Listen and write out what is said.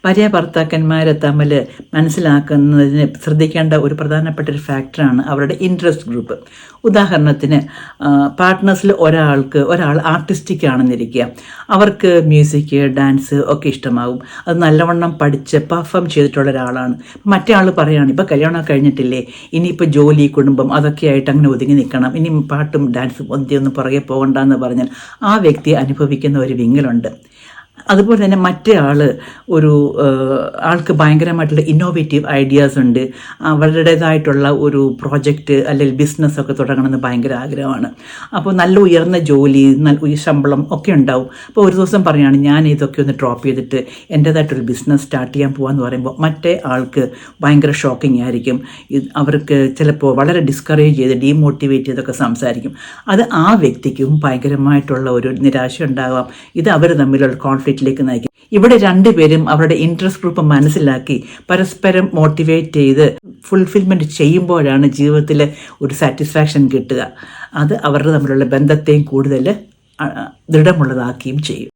ഭാര്യ ഭർത്താക്കന്മാരെ തമ്മിൽ മനസ്സിലാക്കുന്നതിന് ശ്രദ്ധിക്കേണ്ട ഒരു പ്രധാനപ്പെട്ട ഒരു ഫാക്ടറാണ് അവരുടെ ഇൻട്രസ്റ്റ് ഗ്രൂപ്പ്. ഉദാഹരണത്തിന് പാർട്ട്നേഴ്സിൽ ഒരാൾ ആർട്ടിസ്റ്റിക് ആണെന്നിരിക്കുക. അവർക്ക് മ്യൂസിക്, ഡാൻസ് ഒക്കെ ഇഷ്ടമാകും. അത് നല്ലവണ്ണം പഠിച്ച് പെർഫോം ചെയ്തിട്ടുള്ള ഒരാളാണ്. മറ്റേ ആൾ പറയുകയാണ്, ഇപ്പോൾ കല്യാണം കഴിഞ്ഞിട്ടില്ലേ, ഇനിയിപ്പോൾ ജോലി, കുടുംബം അതൊക്കെ ആയിട്ട് അങ്ങനെ ഒതുങ്ങി നിൽക്കണം, ഇനി പാട്ടും ഡാൻസും ഒന്നും പുറകെ പോകണ്ടെന്ന് പറഞ്ഞാൽ ആ വ്യക്തി അനുഭവിക്കുന്ന ഒരു വിങ്ങലുണ്ട്. അതുപോലെ തന്നെ മറ്റേ ആൾക്ക് ഭയങ്കരമായിട്ടുള്ള ഇന്നോവേറ്റീവ് ഐഡിയാസ് ഉണ്ട്. അവരുടേതായിട്ടുള്ള ഒരു പ്രോജക്റ്റ് അല്ലെങ്കിൽ ബിസിനസ്സൊക്കെ തുടങ്ങണമെന്ന് ഭയങ്കര ആഗ്രഹമാണ്. അപ്പോൾ നല്ല ഉയർന്ന ജോലി, നല്ല ശമ്പളം ഒക്കെ ഉണ്ടാവും. അപ്പോൾ ഒരു ദിവസം പറയുകയാണ്, ഞാൻ ഇതൊക്കെ ഒന്ന് ഡ്രോപ്പ് ചെയ്തിട്ട് എൻ്റേതായിട്ടൊരു ബിസിനസ് സ്റ്റാർട്ട് ചെയ്യാൻ പോകാമെന്ന് പറയുമ്പോൾ മറ്റേ ആൾക്ക് ഭയങ്കര ഷോക്കിംഗ് ആയിരിക്കും. അവർക്ക് ചിലപ്പോൾ വളരെ ഡിസ്കറേജ് ചെയ്ത് ഡീമോട്ടിവേറ്റ് ചെയ്തൊക്കെ സംസാരിക്കും. അത് ആ വ്യക്തിക്കും ഭയങ്കരമായിട്ടുള്ള ഒരു നിരാശ ഉണ്ടാകാം. ഇത് അവർ തമ്മിലുള്ള കോൺഫ്ലിക്റ്റിലേക്ക് നയിക്കും. ഇവിടെ രണ്ടുപേരും അവരുടെ ഇൻട്രസ്റ്റ് ഗ്രൂപ്പ് മനസ്സിലാക്കി പരസ്പരം മോട്ടിവേറ്റ് ചെയ്ത് ഫുൾഫിൽമെൻറ്റ് ചെയ്യുമ്പോഴാണ് ജീവിതത്തിൽ ഒരു സാറ്റിസ്ഫാക്ഷൻ കിട്ടുക. അത് അവരുടെ തമ്മിലുള്ള ബന്ധത്തെയും കൂടുതൽ ദൃഢമുള്ളതാക്കുകയും ചെയ്യും.